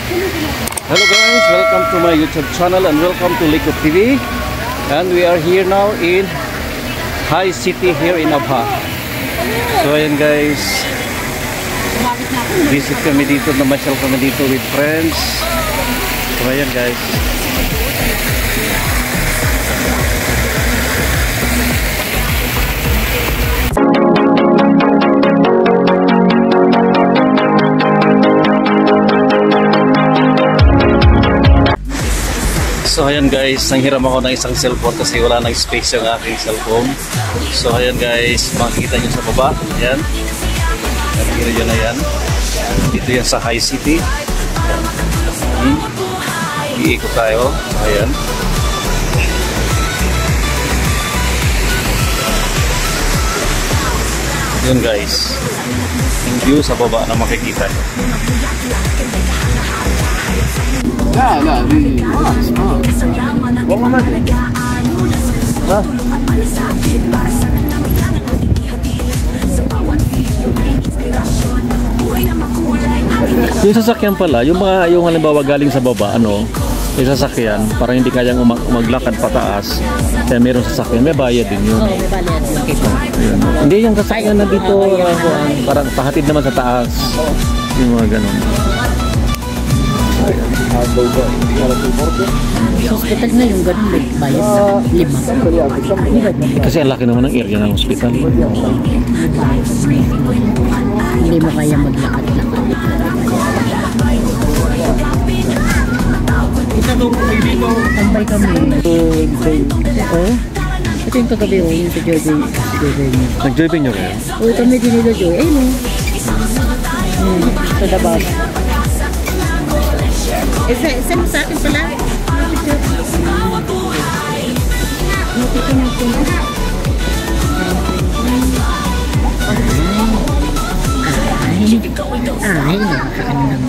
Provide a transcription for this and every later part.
Hello guys, welcome to my YouTube channel and welcome to Likod TV. And we are here now in High City here in Abha. So ayan guys, visit kami dito, namasyal kami dito with friends. So ayan guys. So ayan guys, nanghiram ako ng isang cellphone kasi wala nang space yung aking cellphone. So ayan guys, makikita nyo sa baba. Ayan. Nakikita nyo na yan. Dito yan sa High City. Iikot tayo. Ayan. Yun guys. Yung view sa baba na makikita nyo. لا لا دي والله ما ادري ها yung sasakyan pala, yung mga yung halimbawa galing sa baba, ano, yung sasakyan, parang hindi kayang maglakad pataas, kaya meron sasakyan, may bayad din yun. Oo, may bayad. Yun. Hindi yung sasakyan na dito, parang pahatid naman sa taas, yung mga ganun. Hospital na yung ganun, may bayad na 5. Kasi ang laki naman ng area ng hospital. Hindi mo kaya maglakad-lakad. Tambay kami. Oo? Ito yung kagabi, yung sa Joy. Nag-joy ba nyo rin? Oo, kami din nila Joy. Ayun o. Sa Dabab. Saan mo sa akin pala? Ay, nakakaano naman.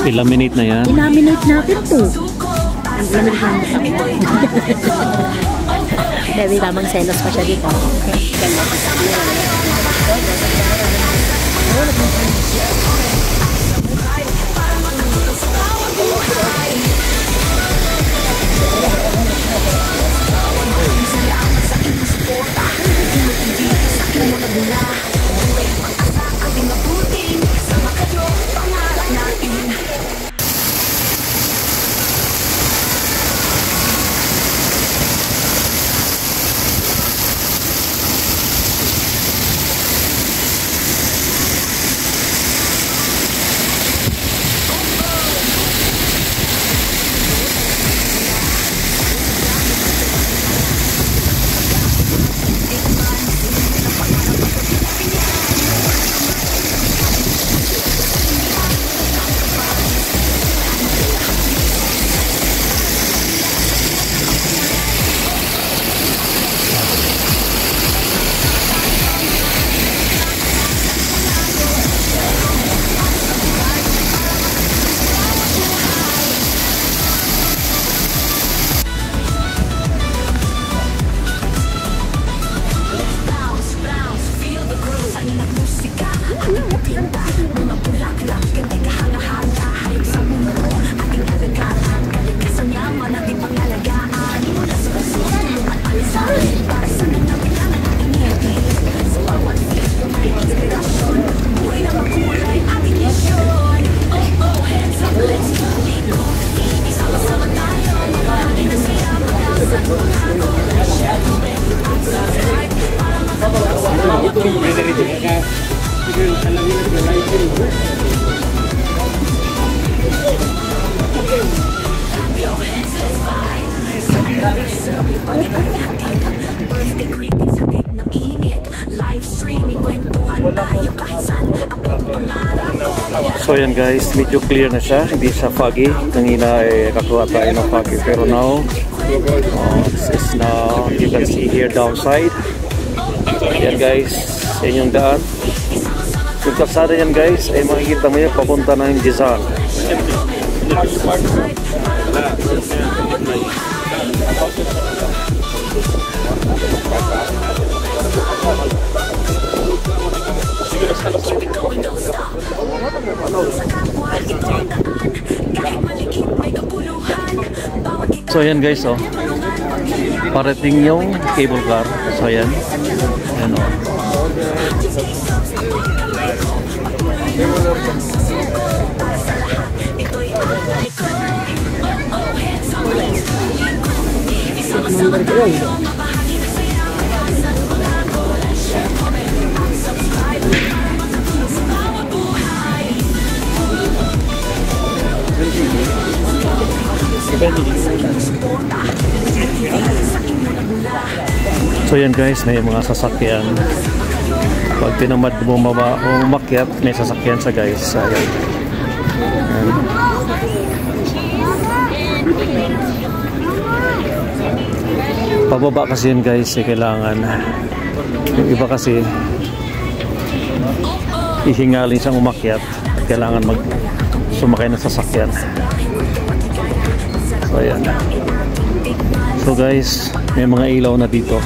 I-laminate na yan. I-laminate natin to. Baby, tamang selos pa siya dito. So yan guys, medyo clear na siya, hindi siya foggy. Kanina ay kakuha tayo ng foggy, pero now this is now, you can see here downside. Yan guys, yan yung daan. Yung kalsada yan guys, ay makikita mo yan papunta ng Jizan. So yan guys, oh. Parating yung cable car. So yan. Yan oh. So yan guys, may mga sasakyan. Pag tinamad bumaba o umakyat, may sasakyan sa guys. Ayan. Ayan. Pababa kasi yun guys, kailangan. Yung iba kasi ihingalin siyang umakyat at kailangan sumakay ng sasakyan. So ayan. So guys, may mga ilaw na dito.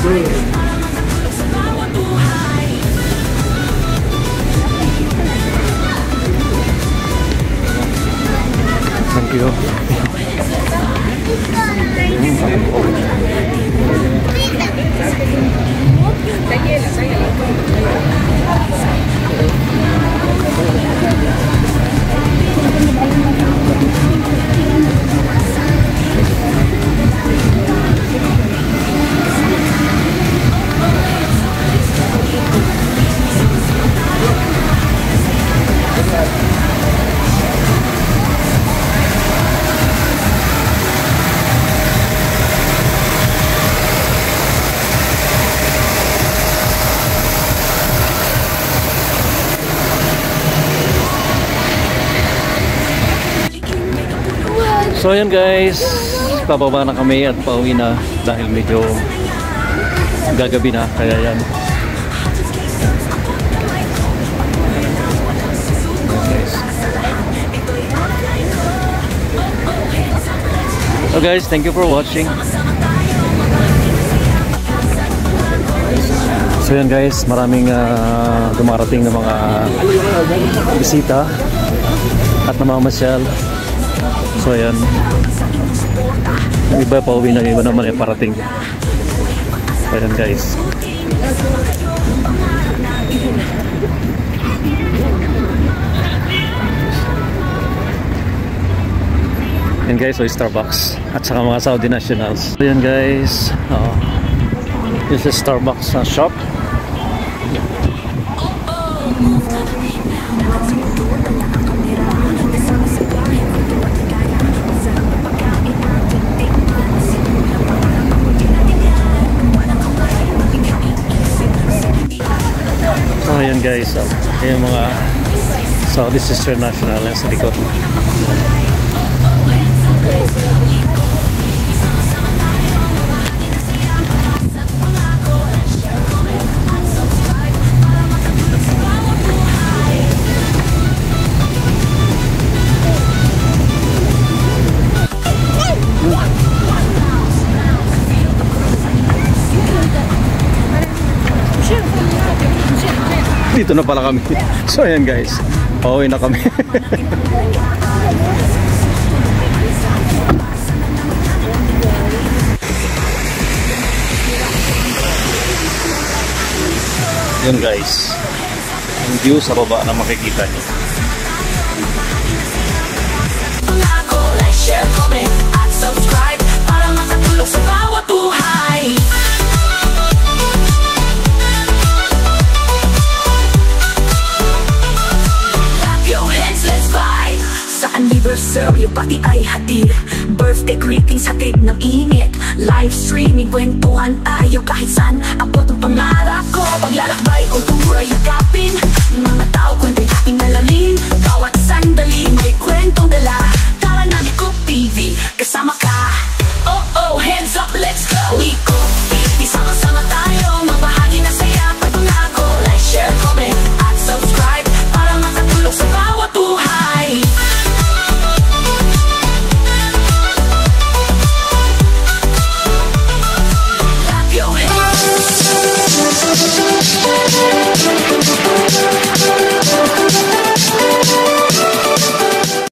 Thank you. So ayan guys, pababa na kami at pauwi na dahil medyo gagabi na, kaya yan. So guys, thank you for watching. So yan guys, maraming dumarating na mga bisita at namamasyal. So ayan, yung iba pa uwi na, yung iba naman ay parating. Ayan guys. Ayan guys, so Starbucks at saka mga Saudi nationals. Ayan guys, this is Starbucks shop. Ayan guys, yung mga Saudi Sister National yan sa likod. Dito na pala kami. So ayan guys, pauwi na kami. Yun guys, ang view sa baba na makikita nyo. Like, share, comment, at subscribe para makatulong sa bawat buhay. streaming, kwentuhan tayo kahit saan. Abot ang pangarap ko, paglalakbay, kultura yakapin. Mga tao, kwento ating nalamin. Bawat sandali may kwentong dala.